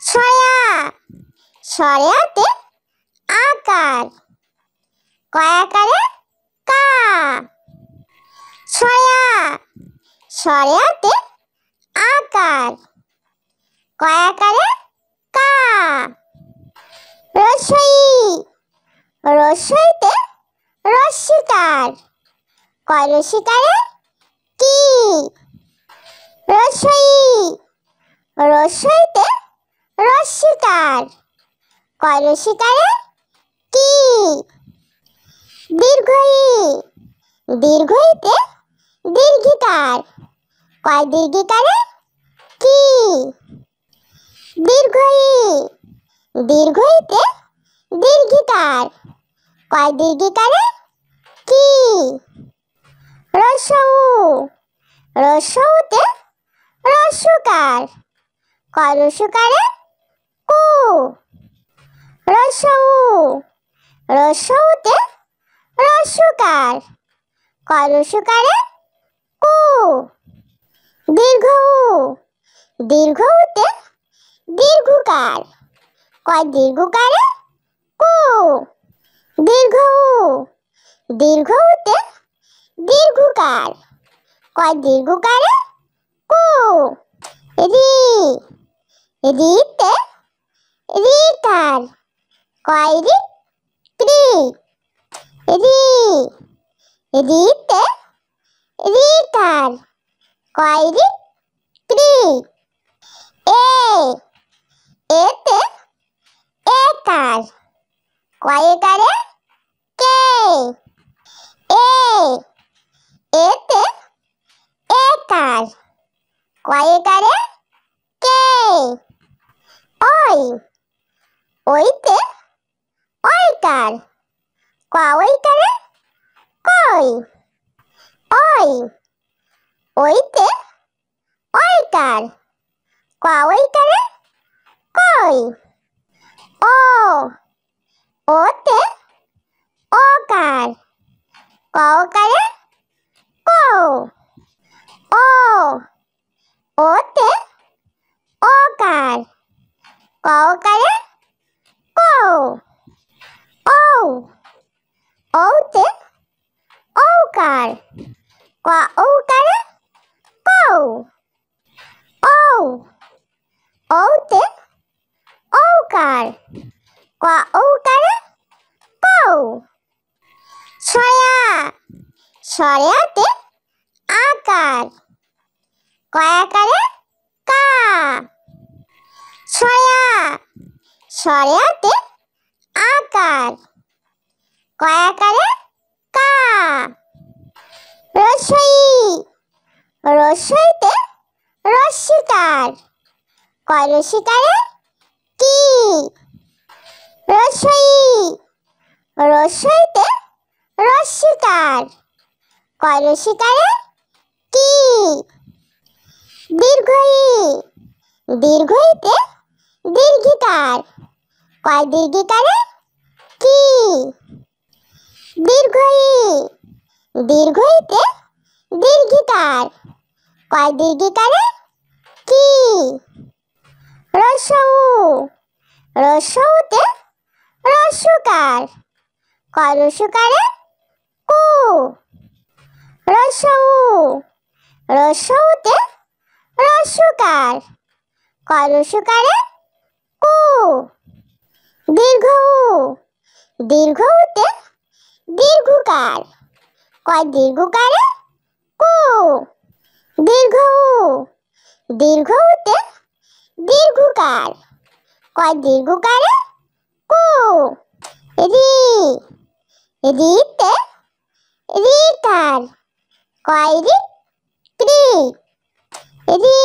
Soya ছয়াতে আকার কয়াকারে কা। Soya ছয়াতে আকার কয়াকারে কা। রসই রসইতে রস্যিকার কয় রসিকারে কি। রসই রসইতে রস্যিকার কয় রসিকারে কি। দীর্ঘই দীর্ঘইতে দীর্ঘিকার কয় দীর্ঘিকারে কি। দীর্ঘই দীর্ঘইতে দীর্ঘিকার কয় দীর্ঘিকারে কি। রসৌ রসৌতে রস্যকার কয় রস্যকারে কু। রসৌ রসৌতে রস্যকার কয় রস্যকারে কু। দীর্ঘ দীর্ঘতে দীর্ঘকার কয় দীর্ঘকারে কু। দীর্ঘ দীর্ঘতে দীর্ঘকার কয় দীর্ঘকারে কু। রি রিতে রিকার কয় রি ক্রি। রি রিতে রিকার কয় রি ক্রি। এতে একার কয় একারে কে। এতে একার কয় একারে কে। ওই ওইতে ওইকার কয় ওইকারে কই। ওই ওইতে ওইকার কয় ওইকারে কই। ও ওতে ওকার কয় ওকারে কও। ও ওতে ওকার কয় ওকারে কও। ঔ ঔতে ঔকার কয় ঔকারে কও। ঔ ঔতে ঔকার কয় ঔকারে কও। ছয়া ছয়াতে আকার কয়াকারে কা। ছয়া ছয়াতে আকার কয়াকারে কা। রসই রসইতে রস্যিকার কয় রসিকারে কি। রসই রসইতে রস্যিকার কয় রসিকারে কি। দীর্ঘই দীর্ঘইতে দীর্ঘিকার কয় দীর্ঘিকারে কি। দীর্ঘই দীর্ঘইতে দীর্ঘিকার কয় দীর্ঘিকারে কি। রসৌ রসৌতে রস্যকার কয় রস্যকারে কু। রসৌ রসৌতে রস্যকার কয় রস্যকারে কু। দীর্ঘ দীর্ঘতে দীর্ঘকার কয় দীর্ঘকারে কু। দীর্ঘ দীর্ঘতে দীর্ঘকার কয় দীর্ঘকারে কু। রি রিতে রিকার কয় রি ক্রি। রি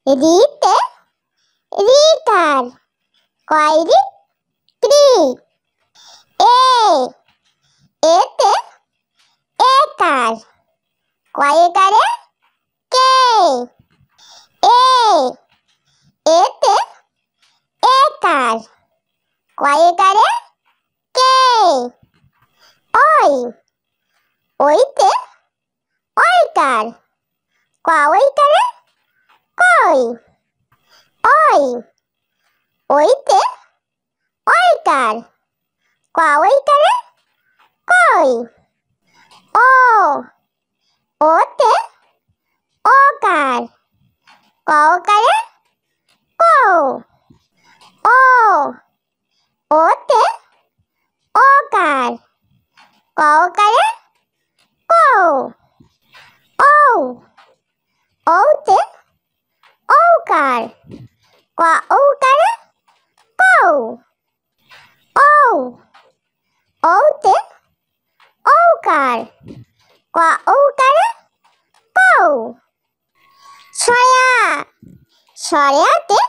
রিতে রিকার কয় রি ক্রি। এতে একার কয় একারে কে। এতে একার কয় একারে কে। ওই ওইতে ওইকার কয় ওইকারে কই। ওই ওইতে ওইকার ওইকারে কই। ও ওতে ওকার ওকারে কৌ। ও ওতে ওকার ওকারে কৌ। ও ওতে ওকার ওকারে কৌ। ও ওতে ওকার ওকারে কৌ। ছয়া ছয়াতে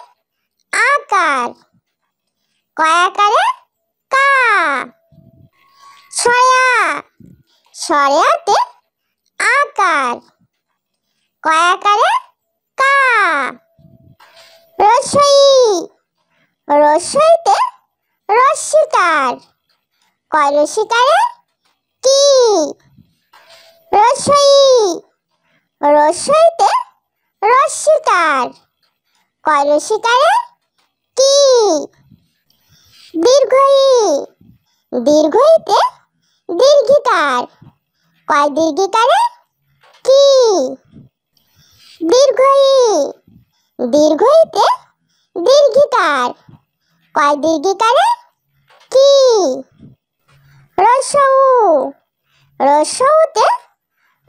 আকার আকারে কা। ছয়া ছয়াতে আকার আকারে কা। রসই রসইতে রসিকার রসিকারে কি। রসই রসইতে রসিকার রসিকারে কি। দীর্ঘই দীর্ঘইতে দীর্ঘিকার দীর্ঘিকারে কি। দীর্ঘই দীর্ঘইতে দীর্ঘিকার দীর্ঘিকারে কি। রসৌ রসৌতে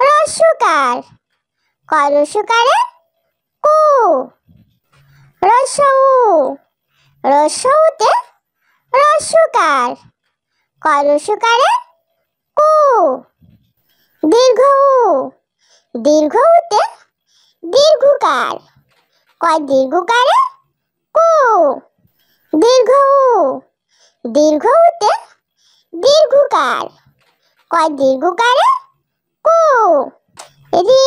রসুকার রসুকারে কু। রসৌ রসৌতে রসুকার রসুকারে কু। দীর্ঘ দীর্ঘতে দীর্ঘকার দীর্ঘকারে কু। দীর্ঘ দীর্ঘতে দীর্ঘকার দীর্ঘকারে কু। রি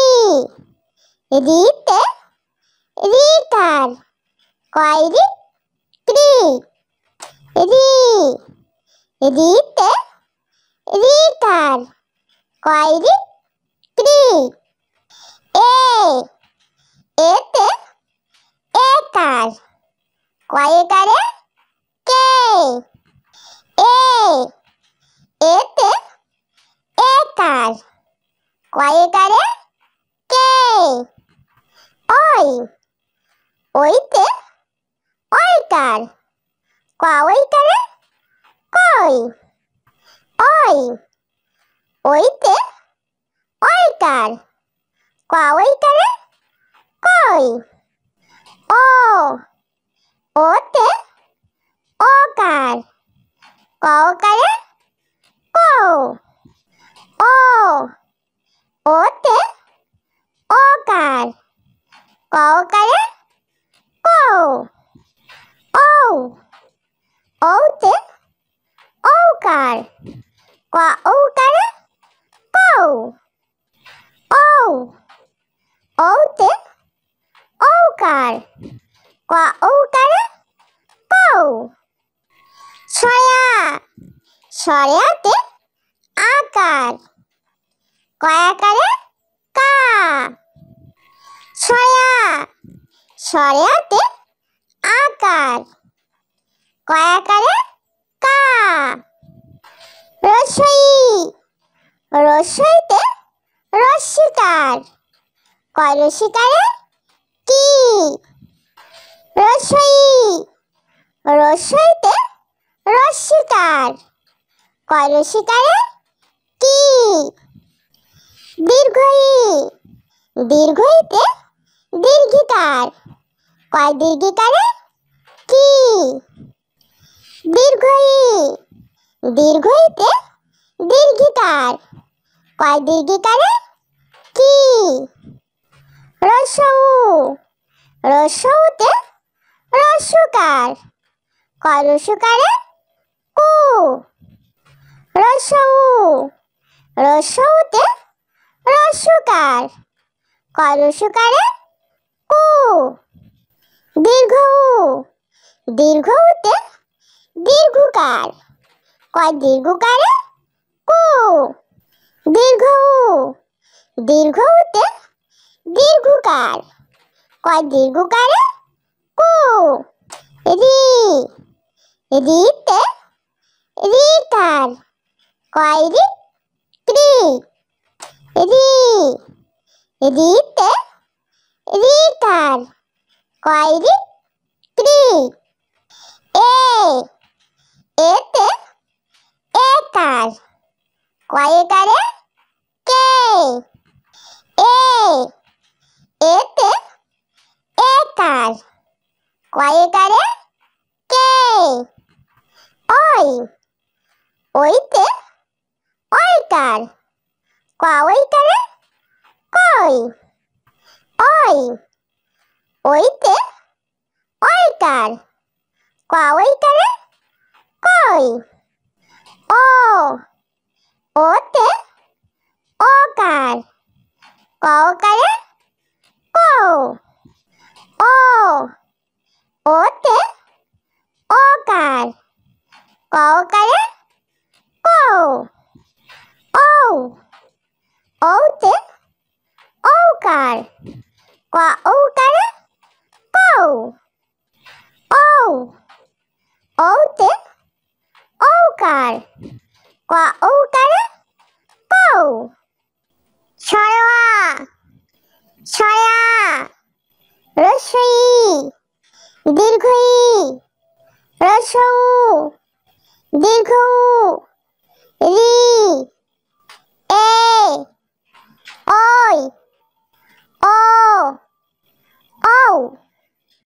রিতে রিকার রি ক্রি। রি রিতে রিকার রি ক্রি। এ এতে একার একারে কে। এ এতে একার একারে কে। ওই ওইতে ওইকার ওইকারে কই। ওই ওইতে ওইকার ওইকারে কই। ও ওতে ওকার ওকারে কৌ। ও ওতে ওকার ওকারে কৌ। ও ওতে ওকার ওকারে কৌ। ও ওতে ওকার ওকারে কৌ। ছয়া ছয়াতে আকার আকারে কা। ছয়া ছয়াতে আকার আকারে কা। রসই রসইতে রসিকার রসিকারে কি। রসই রসইতে রসিকার রসিকারে কি। দীর্ঘই দীর্ঘইতে দীর্ঘিকার দীর্ঘিকারে কি। দীর্ঘই দীর্ঘইতে দীর্ঘিকার দীর্ঘিকারে কি। রসৌ রসৌতে রসুকার রসুকারে কু। রসৌ রসৌতে রসুকার রসুকারে কু। দীর্ঘ দীর্ঘতে দীর্ঘকার দীর্ঘকারে কু। দীর্ঘ দীর্ঘতে দীর্ঘকার দীর্ঘকারে কু। রি রিতে রিকার কয়রি ক্রি রি রিতে রিকার কয়রি ক্রি এ এতে একার কয়কারে কে এ এতে একার কয়কারে কে ওই ওইতে ওইকার কয়কারে কই ওই ওইতে ওইকার কয়কারে কই ও ওতে ওকার কয়কারে কও ও ওতে ওকার কয়কারে কও ও ওতে ওকার কয়কারে কও ও ওতে ওকার কয়কারে কও ছড়া ছড়া রস্বই দীর্ঘই রস্বউ দীর্ঘউ রি এ ওই ও ঔ